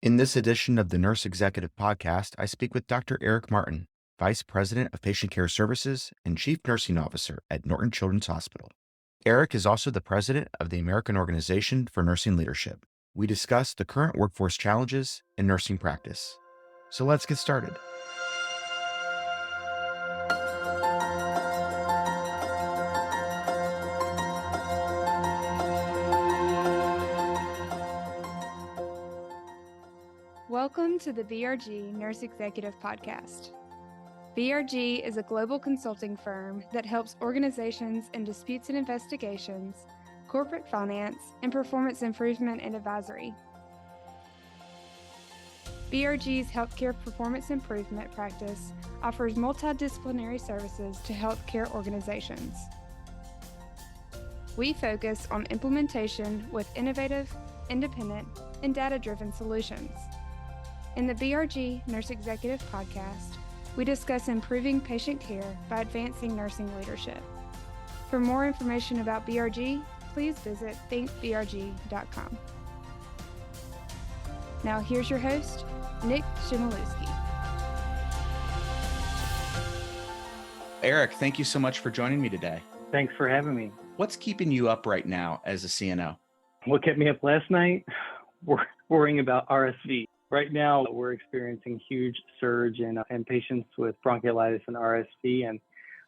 In this edition of the Nurse Executive Podcast, I speak with Dr. Eric Martin, Vice President of Patient Care Services and Chief Nursing Officer at Norton Children's Hospital. Eric is also the President of the American Organization for Nursing Leadership. We discuss the current workforce challenges in nursing practice. So let's get started. Welcome to the BRG Nurse Executive Podcast. BRG is a global consulting firm that helps organizations in disputes and investigations, corporate finance, and performance improvement and advisory. BRG's healthcare performance improvement practice offers multidisciplinary services to healthcare organizations. We focus on implementation with innovative, independent, and data-driven solutions. In the BRG Nurse Executive Podcast, we discuss improving patient care by advancing nursing leadership. For more information about BRG, please visit thinkbrg.com. Now here's your host, Nick Shimolewski. Eric, thank you so much for joining me today. Thanks for having me. What's keeping you up right now as a CNO? What kept me up last night? Worrying about RSV. Right now, we're experiencing huge surge in patients with bronchiolitis and RSV, and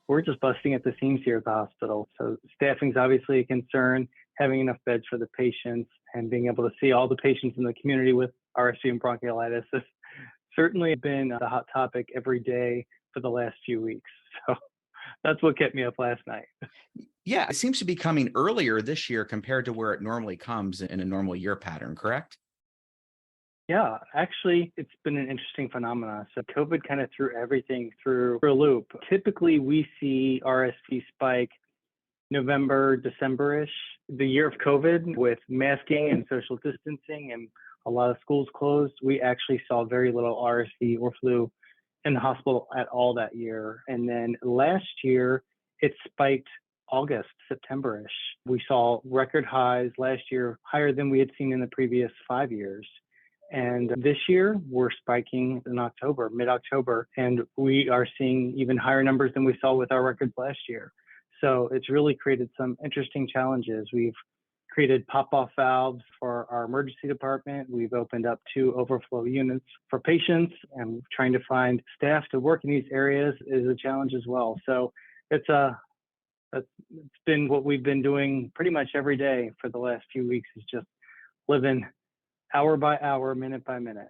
we're just busting at the seams here at the hospital. So staffing is obviously a concern, having enough beds for the patients, and being able to see all the patients in the community with RSV and bronchiolitis has certainly been the hot topic every day for the last few weeks. So that's what kept me up last night. Yeah, it seems to be coming earlier this year compared to where it normally comes in a normal year pattern, correct? Yeah, actually, it's been an interesting phenomenon. So COVID kind of threw everything through a loop. Typically, we see RSV spike November, December-ish. The year of COVID, with masking and social distancing and a lot of schools closed, we actually saw very little RSV or flu in the hospital at all that year. And then last year, it spiked August, September-ish. We saw record highs last year, higher than we had seen in the previous 5 years. And this year, we're spiking in October, mid-October, and we are seeing even higher numbers than we saw with our records last year. So it's really created some interesting challenges. We've created pop-off valves for our emergency department. We've opened up 2 overflow units for patients, and trying to find staff to work in these areas is a challenge as well. So it's been what we've been doing pretty much every day for the last few weeks, is just living hour by hour, minute by minute.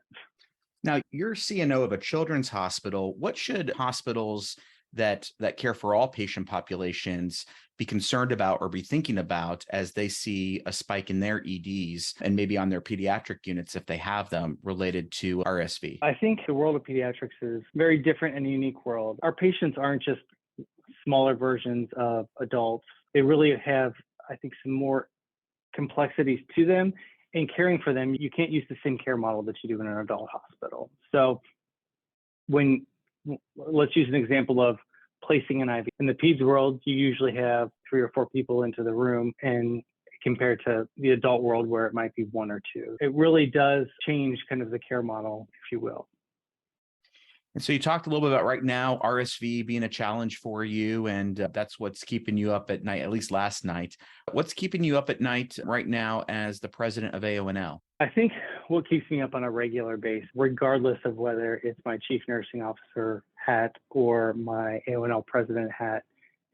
Now, you're CNO of a children's hospital. What should hospitals that care for all patient populations be concerned about or be thinking about as they see a spike in their EDs and maybe on their pediatric units, if they have them, related to RSV? I think the world of pediatrics is very different and a unique world. Our patients aren't just smaller versions of adults. They really have, I think, some more complexities to them. In caring for them, you can't use the same care model that you do in an adult hospital. So let's use an example of placing an IV. In the peds world, you usually have 3 or 4 people into the room, and compared to the adult world where it might be 1 or 2. It really does change kind of the care model, if you will. And so you talked a little bit about right now, RSV being a challenge for you, and that's what's keeping you up at night, at least last night. What's keeping you up at night right now as the president of AONL? I think what keeps me up on a regular basis, regardless of whether it's my chief nursing officer hat or my AONL president hat,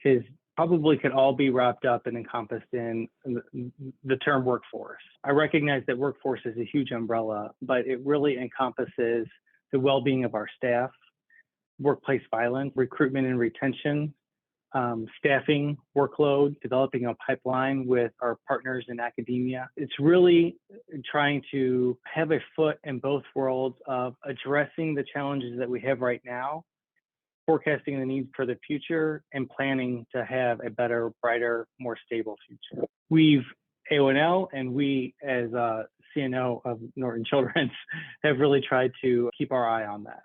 is probably could all be wrapped up and encompassed in the term workforce. I recognize that workforce is a huge umbrella, but it really encompasses the well-being of our staff, workplace violence, recruitment and retention, staffing, workload, developing a pipeline with our partners in academia. It's really trying to have a foot in both worlds of addressing the challenges that we have right now, forecasting the needs for the future, and planning to have a better, brighter, more stable future. AONL and we as CNO of Norton Children's have really tried to keep our eye on that.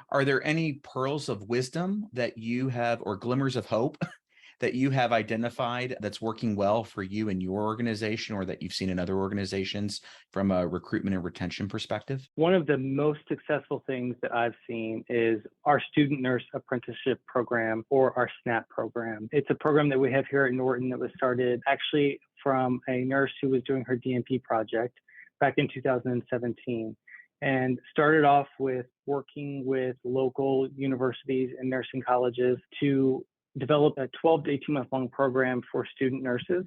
Are there any pearls of wisdom that you have, or glimmers of hope that you have identified that's working well for you and your organization, or that you've seen in other organizations from a recruitment and retention perspective? One of the most successful things that I've seen is our Student Nurse Apprenticeship Program, or our SNAP program. It's a program that we have here at Norton that was started actually from a nurse who was doing her DNP project back in 2017, and started off with working with local universities and nursing colleges to develop a 12 to 18 month long program for student nurses,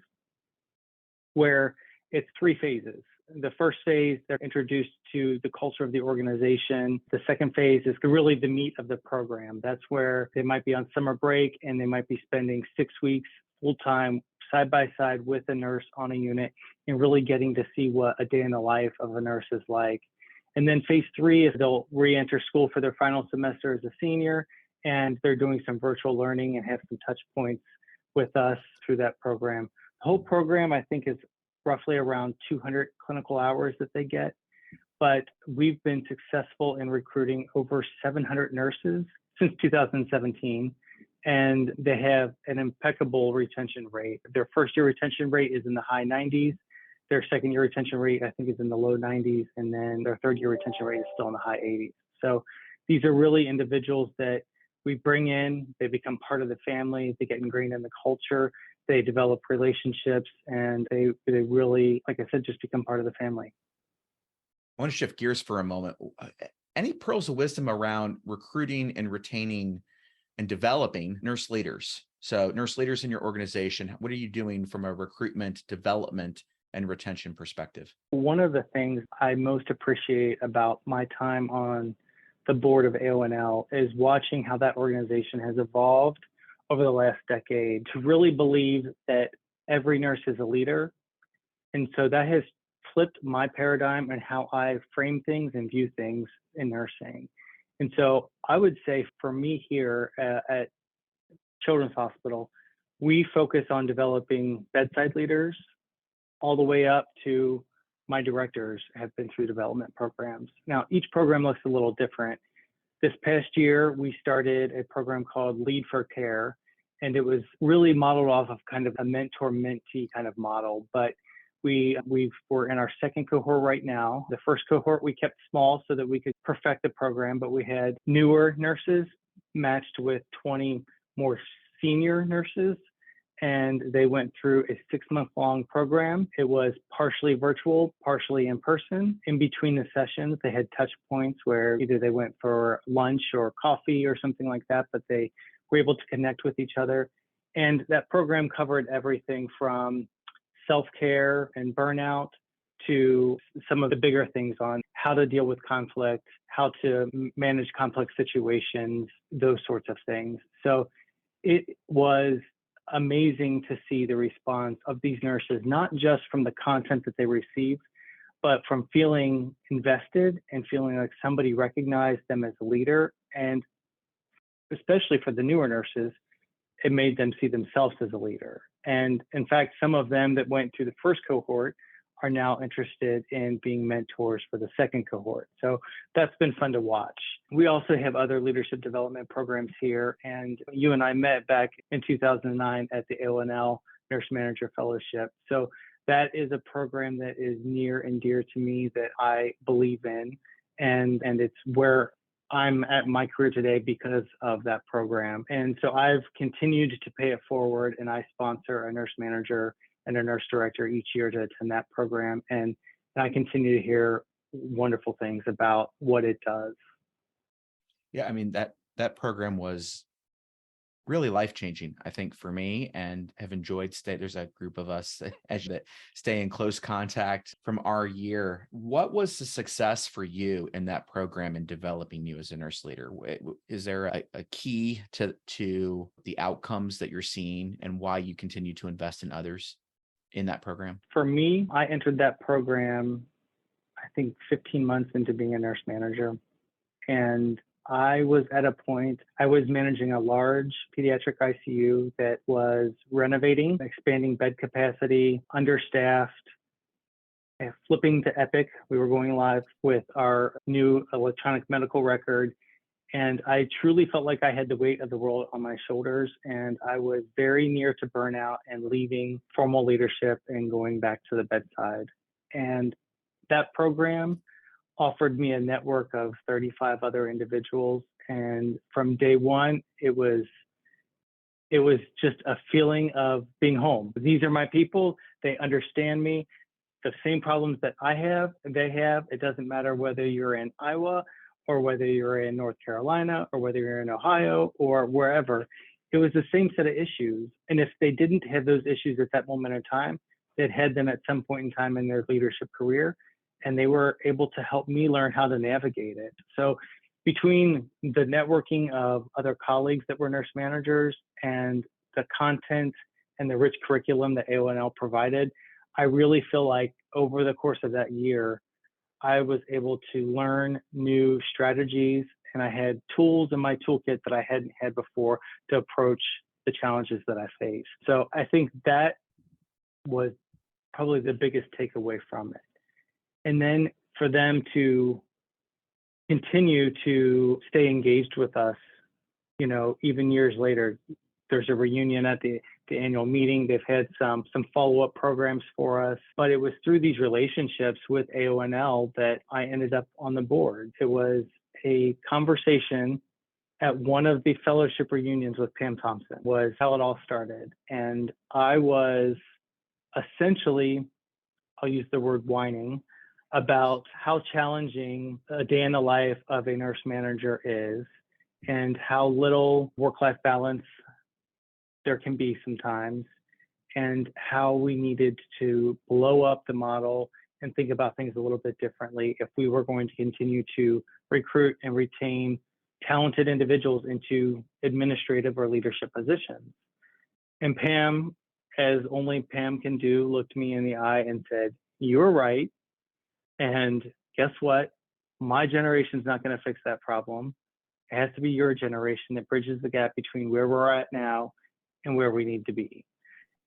where it's 3 phases. The first phase, they're introduced to the culture of the organization. The second phase is really the meat of the program. That's where they might be on summer break and they might be spending 6 weeks full-time side by side with a nurse on a unit and really getting to see what a day in the life of a nurse is like. And then phase 3 is they'll re-enter school for their final semester as a senior, and they're doing some virtual learning and have some touch points with us through that program. The whole program, I think, is roughly around 200 clinical hours that they get, but we've been successful in recruiting over 700 nurses since 2017, and they have an impeccable retention rate. Their first year retention rate is in the high 90s. Their second year retention rate, I think, is in the low 90s, and then their third year retention rate is still in the high 80s. So these are really individuals that we bring in, they become part of the family, they get ingrained in the culture, they develop relationships, and they really, like I said, just become part of the family. I want to shift gears for a moment. Any pearls of wisdom around recruiting and retaining and developing nurse leaders? So nurse leaders in your organization, what are you doing from a recruitment, development, and retention perspective? One of the things I most appreciate about my time on the board of AONL is watching how that organization has evolved over the last decade to really believe that every nurse is a leader. And so that has flipped my paradigm and how I frame things and view things in nursing. And so I would say for me here at Children's Hospital, we focus on developing bedside leaders all the way up to my directors have been through development programs. Now, each program looks a little different. This past year, we started a program called Lead for Care, and it was really modeled off of kind of a mentor-mentee kind of model. But we're in our second cohort right now. The first cohort we kept small so that we could perfect the program, but we had newer nurses matched with 20 more senior nurses, and they went through a 6-month-long program. It was partially virtual, partially in person. In between the sessions, they had touch points where either they went for lunch or coffee or something like that, but they were able to connect with each other. And that program covered everything from self-care and burnout to some of the bigger things on how to deal with conflict, how to manage complex situations, those sorts of things. So it was amazing to see the response of these nurses, not just from the content that they received, but from feeling invested and feeling like somebody recognized them as a leader. And especially for the newer nurses, it made them see themselves as a leader. And in fact, some of them that went through the first cohort are now interested in being mentors for the second cohort. So that's been fun to watch. We also have other leadership development programs here, and you and I met back in 2009 at the AONL Nurse Manager Fellowship. So that is a program that is near and dear to me that I believe in, and it's where I'm at my career today because of that program. And so I've continued to pay it forward, and I sponsor a nurse manager and a nurse director each year to attend that program. And I continue to hear wonderful things about what it does. Yeah, I mean, that program was really life-changing, I think, for me, and have enjoyed there's a group of us that stay in close contact from our year. What was the success for you in that program in developing you as a nurse leader? Is there a key to the outcomes that you're seeing and why you continue to invest in others in that program? For me, I entered that program, I think 15 months into being a nurse manager. And I was at a point, I was managing a large pediatric ICU that was renovating, expanding bed capacity, understaffed, and flipping to Epic. We were going live with our new electronic medical record. And I truly felt like I had the weight of the world on my shoulders. And I was very near to burnout and leaving formal leadership and going back to the bedside. And that program offered me a network of 35 other individuals. And from day one, it was just a feeling of being home. These are my people. They understand me. The same problems that I have, they have. It doesn't matter whether you're in Iowa or whether you're in North Carolina or whether you're in Ohio or wherever. It was the same set of issues. And if they didn't have those issues at that moment in time, they'd had them at some point in time in their leadership career, and they were able to help me learn how to navigate it. So between the networking of other colleagues that were nurse managers and the content and the rich curriculum that AONL provided, I really feel like over the course of that year, I was able to learn new strategies, and I had tools in my toolkit that I hadn't had before to approach the challenges that I face. So I think that was probably the biggest takeaway from it. And then for them to continue to stay engaged with us, even years later. There's a reunion at the annual meeting. They've had some follow-up programs for us, but it was through these relationships with AONL that I ended up on the board. It was a conversation at one of the fellowship reunions with Pam Thompson was how it all started. And I was essentially, I'll use the word whining, about how challenging a day in the life of a nurse manager is and how little work-life balance there can be sometimes, and how we needed to blow up the model and think about things a little bit differently if we were going to continue to recruit and retain talented individuals into administrative or leadership positions. And Pam, as only Pam can do, looked me in the eye and said, "You're right. And guess what? My generation's not going to fix that problem. It has to be your generation that bridges the gap between where we're at now and where we need to be."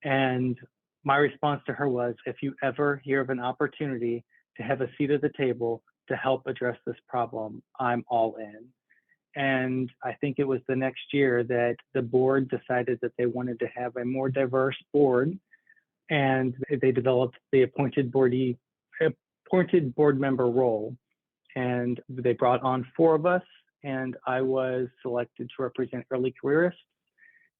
And my response to her was, if you ever hear of an opportunity to have a seat at the table to help address this problem, I'm all in. And I think it was the next year that the board decided that they wanted to have a more diverse board, and they developed the appointed board member role. And they brought on 4 of us, and I was selected to represent early careerists.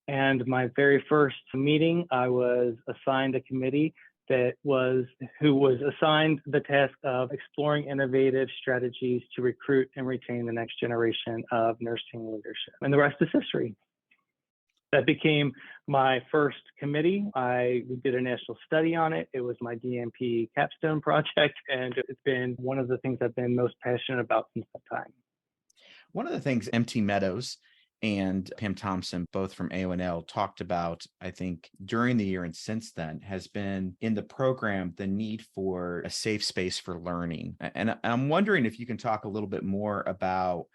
And my very first meeting, I was assigned a committee who was assigned the task of exploring innovative strategies to recruit and retain the next generation of nursing leadership. And the rest is history. That became my first committee. We did a national study on it. It was my DNP capstone project, and it's been one of the things I've been most passionate about since that time. One of the things MT Meadows and Pam Thompson, both from AONL, talked about, I think, during the year and since then, has been in the program, the need for a safe space for learning. And I'm wondering if you can talk a little bit more about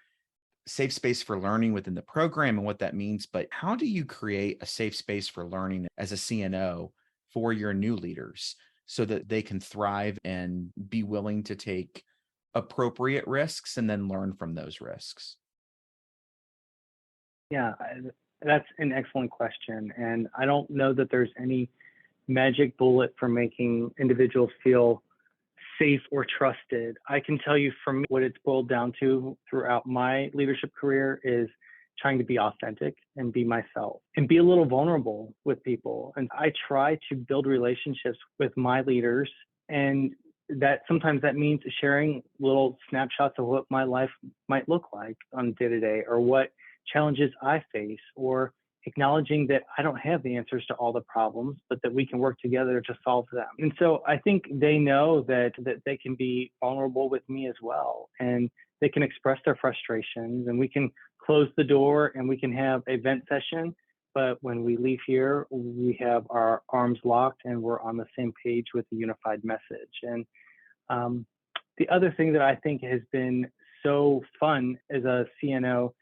safe space for learning within the program and what that means, but how do you create a safe space for learning as a CNO for your new leaders so that they can thrive and be willing to take appropriate risks and then learn from those risks? Yeah, that's an excellent question. And I don't know that there's any magic bullet for making individuals feel safe or trusted. I can tell you for me, what it's boiled down to throughout my leadership career is trying to be authentic and be myself and be a little vulnerable with people. And I try to build relationships with my leaders, and that sometimes that means sharing little snapshots of what my life might look like on day to day, or what challenges I face, or acknowledging that I don't have the answers to all the problems, but that we can work together to solve them. And so I think they know that they can be vulnerable with me as well, and they can express their frustrations, and we can close the door and we can have a vent session. But when we leave here, we have our arms locked and we're on the same page with a unified message. And the other thing that I think has been so fun as a CNO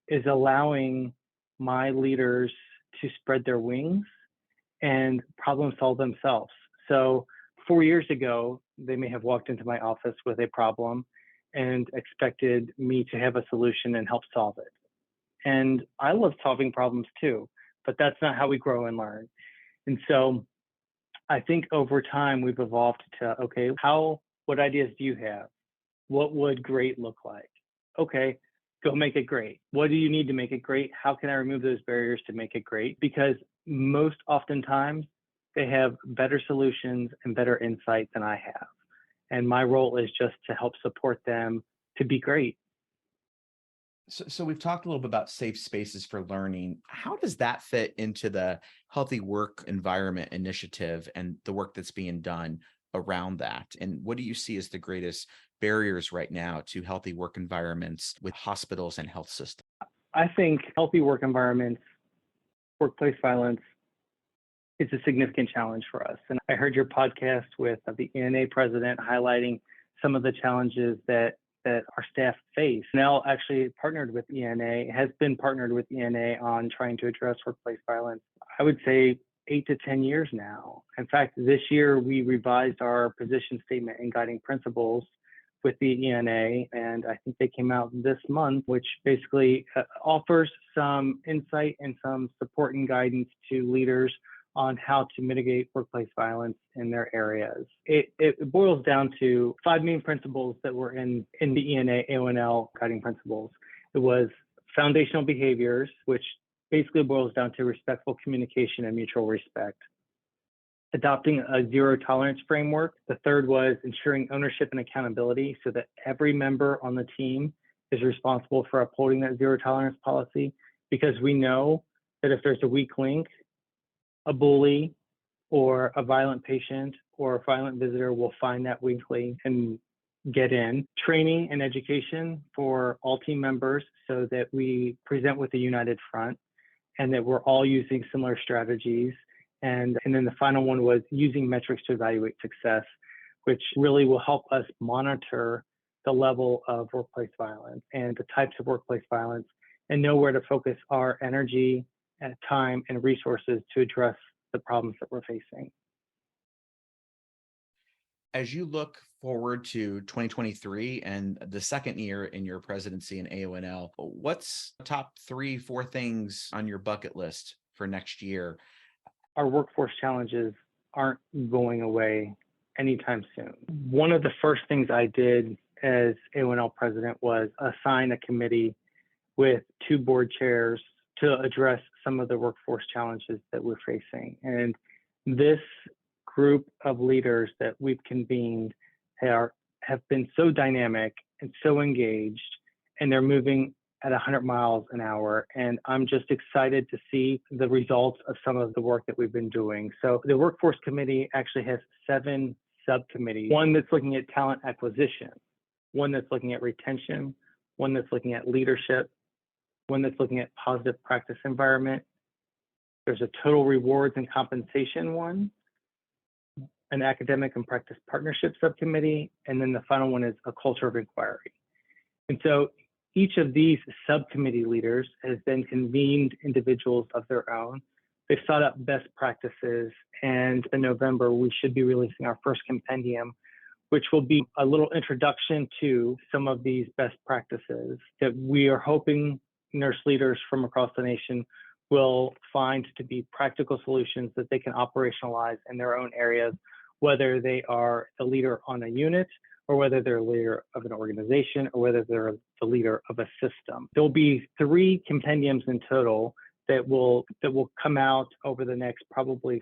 is allowing my leaders to spread their wings and problem solve themselves. So 4 years ago, they may have walked into my office with a problem, and expected me to have a solution and help solve it. And I love solving problems too, but that's not how we grow and learn. And so I think over time we've evolved to, okay, what ideas do you have? What would great look like? Okay, go make it great. What do you need to make it great? How can I remove those barriers to make it great? Because most oftentimes they have better solutions and better insight than I have. And my role is just to help support them to be great. So we've talked a little bit about safe spaces for learning. How does that fit into the healthy work environment initiative and the work that's being done around that? And what do you see as the greatest barriers right now to healthy work environments with hospitals and health systems? I think healthy work environments, workplace violence is a significant challenge for us. And I heard your podcast with the ENA president highlighting some of the challenges that our staff face. Nell actually has been partnered with ENA on trying to address workplace violence, I would say 8 to 10 years now. In fact, this year we revised our position statement and guiding principles with the ENA, and I think they came out this month, which basically offers some insight and some support and guidance to leaders on how to mitigate workplace violence in their areas. It boils down to 5 main principles that were in the ENA AONL guiding principles. It was foundational behaviors, which basically boils down to respectful communication and mutual respect. Adopting a zero tolerance framework. The third was ensuring ownership and accountability so that every member on the team is responsible for upholding that zero tolerance policy, because we know that if there's a weak link, a bully or a violent patient or a violent visitor will find that weak link and get in. Training and education for all team members so that we present with a united front and that we're all using similar strategies. And then the final one was using metrics to evaluate success, which really will help us monitor the level of workplace violence and the types of workplace violence and know where to focus our energy, time, and resources to address the problems that we're facing. As you look forward to 2023 and the second year in your presidency in AONL, what's the top 3-4 things on your bucket list for next year? Our workforce challenges aren't going away anytime soon. One of the first things I did as AONL president was assign a committee with 2 board chairs to address some of the workforce challenges that we're facing. And this group of leaders that we've convened have been so dynamic and so engaged, and they're moving at 100 miles an hour. And I'm just excited to see the results of some of the work that we've been doing. So the Workforce Committee actually has 7 subcommittees, one that's looking at talent acquisition, one that's looking at retention, one that's looking at leadership, one that's looking at positive practice environment. There's a total rewards and compensation one, an academic and practice partnership subcommittee, and then the final one is a culture of inquiry. And so each of these subcommittee leaders has then convened individuals of their own. They've sought out best practices, and in November, we should be releasing our first compendium, which will be a little introduction to some of these best practices that we are hoping nurse leaders from across the nation will find to be practical solutions that they can operationalize in their own areas, whether they are the leader on a unit or whether they're a leader of an organization or whether they're the leader of a system. There'll be 3 compendiums in total that will come out over the next probably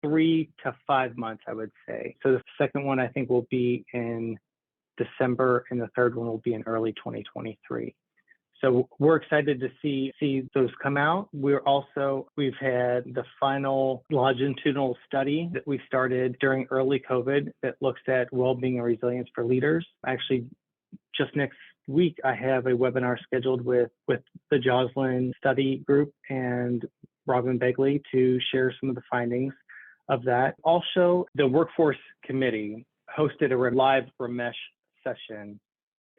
3 to 5 months, I would say. So the second one I think will be in December and the third one will be in early 2023. So we're excited to see those come out. We've had the final longitudinal study that we started during early COVID that looks at well-being and resilience for leaders. Actually, just next week, I have a webinar scheduled with the Joslin Study Group and Robin Begley to share some of the findings of that. Also, the Workforce Committee hosted a live Ramesh session.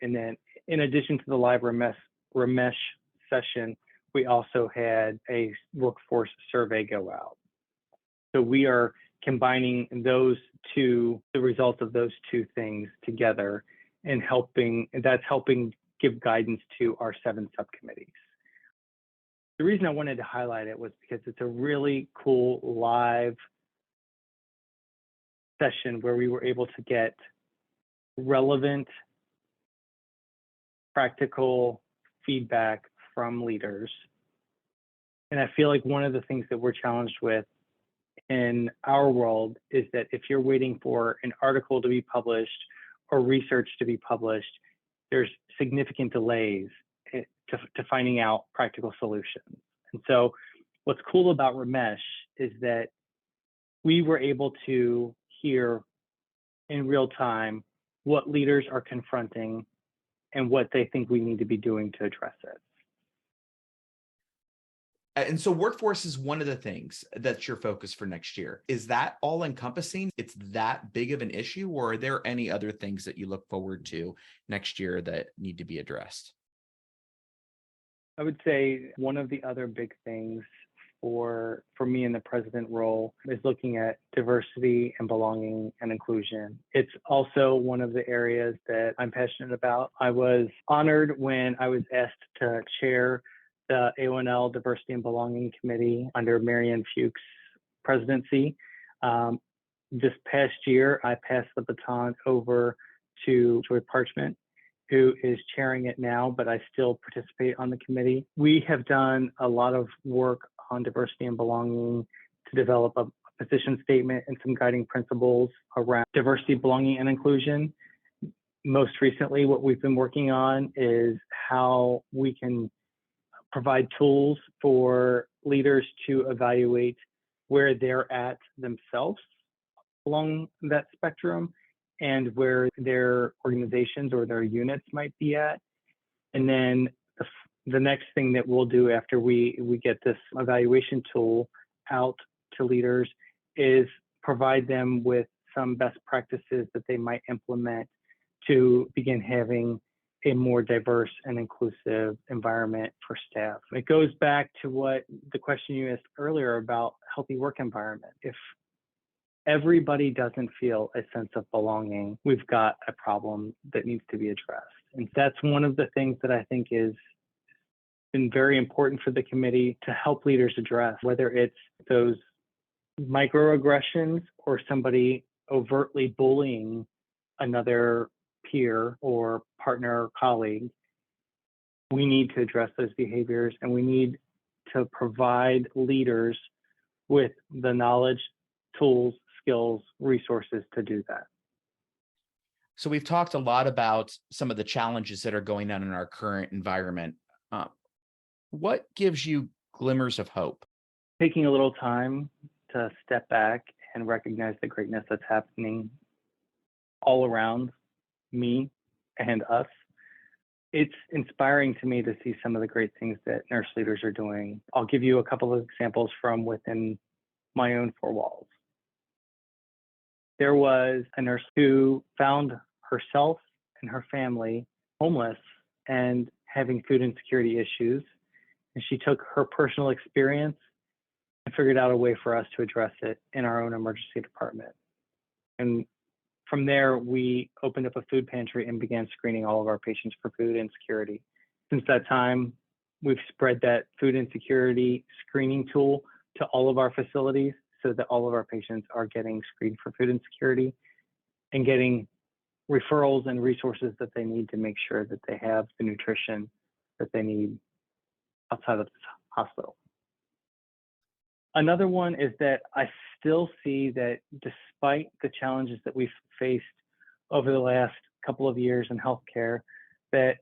And then in addition to the live Ramesh session, we also had a workforce survey go out. So we are combining the results of those 2 things together and that's helping give guidance to our 7 subcommittees. The reason I wanted to highlight it was because it's a really cool live session where we were able to get relevant, practical feedback from leaders. And I feel like one of the things that we're challenged with in our world is that if you're waiting for an article to be published or research to be published, there's significant delays to finding out practical solutions. And so what's cool about Ramesh is that we were able to hear in real time what leaders are confronting and what they think we need to be doing to address it. And so workforce is one of the things that's your focus for next year. Is that all encompassing? It's that big of an issue, or are there any other things that you look forward to next year that need to be addressed? I would say one of the other big things for me in the president role is looking at diversity and belonging and inclusion. It's also one of the areas that I'm passionate about. I was honored when I was asked to chair the AONL Diversity and Belonging Committee under Marianne Fuchs' presidency. This past year, I passed the baton over to Joy Parchment, who is chairing it now, but I still participate on the committee. We have done a lot of work on diversity and belonging to develop a position statement and some guiding principles around diversity, belonging, and inclusion. Most recently, what we've been working on is how we can provide tools for leaders to evaluate where they're at themselves along that spectrum and where their organizations or their units might be at. And then the next thing that we'll do after we get this evaluation tool out to leaders is provide them with some best practices that they might implement to begin having a more diverse and inclusive environment for staff. It goes back to what the question you asked earlier about healthy work environment. If everybody doesn't feel a sense of belonging, we've got a problem that needs to be addressed. And that's one of the things that I think is been very important for the committee to help leaders address, whether it's those microaggressions or somebody overtly bullying another peer or partner or colleague. We need to address those behaviors, and we need to provide leaders with the knowledge, tools, skills, resources to do that. So we've talked a lot about some of the challenges that are going on in our current environment. What gives you glimmers of hope? Taking a little time to step back and recognize the greatness that's happening all around me and us. It's inspiring to me to see some of the great things that nurse leaders are doing. I'll give you a couple of examples from within my own 4 walls. There was a nurse who found herself and her family homeless and having food insecurity issues. And she took her personal experience and figured out a way for us to address it in our own emergency department. And from there, we opened up a food pantry and began screening all of our patients for food insecurity. Since that time, we've spread that food insecurity screening tool to all of our facilities so that all of our patients are getting screened for food insecurity and getting referrals and resources that they need to make sure that they have the nutrition that they need outside of the hospital. Another one is that I still see that despite the challenges that we've faced over the last couple of years in healthcare, that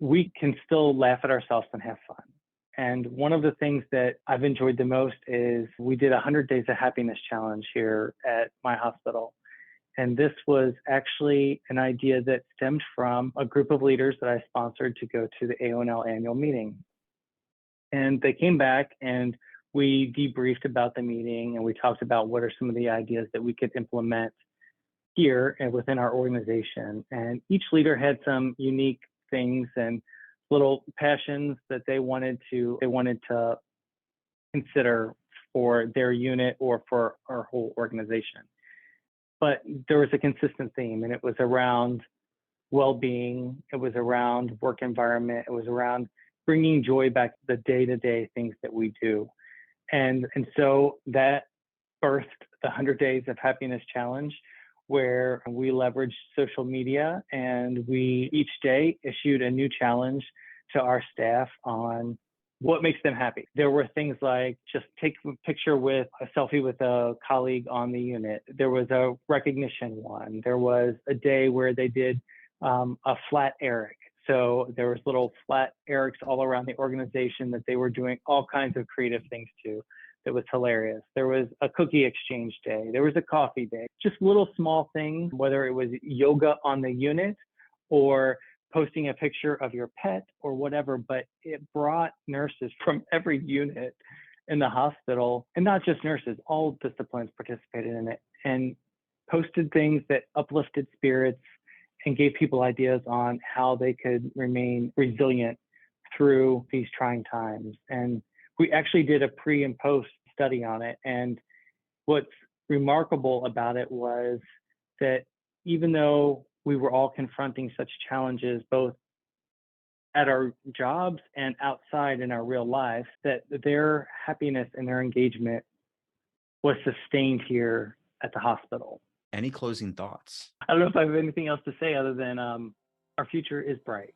we can still laugh at ourselves and have fun. And one of the things that I've enjoyed the most is we did a 100 Days of Happiness challenge here at my hospital. And this was actually an idea that stemmed from a group of leaders that I sponsored to go to the AONL annual meeting. And they came back and we debriefed about the meeting and we talked about what are some of the ideas that we could implement here and within our organization. And each leader had some unique things and little passions that they wanted to consider for their unit or for our whole organization. But there was a consistent theme, and it was around well-being. It was around work environment. It was around bringing joy back to the day-to-day things that we do. And so that birthed the 100 Days of Happiness Challenge, where we leveraged social media and we each day issued a new challenge to our staff on what makes them happy. There were things like just take a picture with a selfie with a colleague on the unit. There was a recognition one. There was a day where they did a flat Eric. So there was little flat Erics all around the organization that they were doing all kinds of creative things to. That was hilarious. There was a cookie exchange day. There was a coffee day. Just little small things, whether it was yoga on the unit or posting a picture of your pet or whatever, but it brought nurses from every unit in the hospital, and not just nurses, all disciplines participated in it, and posted things that uplifted spirits and gave people ideas on how they could remain resilient through these trying times. And we actually did a pre and post study on it. And what's remarkable about it was that even though we were all confronting such challenges, both at our jobs and outside in our real life, that their happiness and their engagement was sustained here at the hospital. Any closing thoughts? I don't know if I have anything else to say other than our future is bright.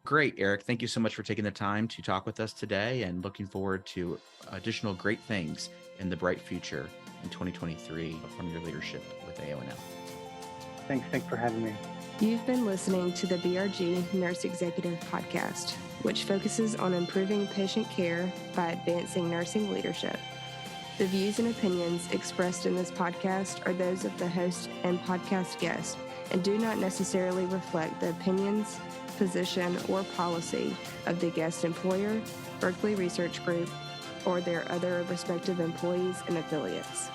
Great, Eric. Thank you so much for taking the time to talk with us today, and looking forward to additional great things in the bright future in 2023 from your leadership with AONL. Thanks for having me. You've been listening to the BRG Nurse Executive Podcast, which focuses on improving patient care by advancing nursing leadership. The views and opinions expressed in this podcast are those of the host and podcast guest and do not necessarily reflect the opinions, position, or policy of the guest employer, Berkeley Research Group, or their other respective employees and affiliates.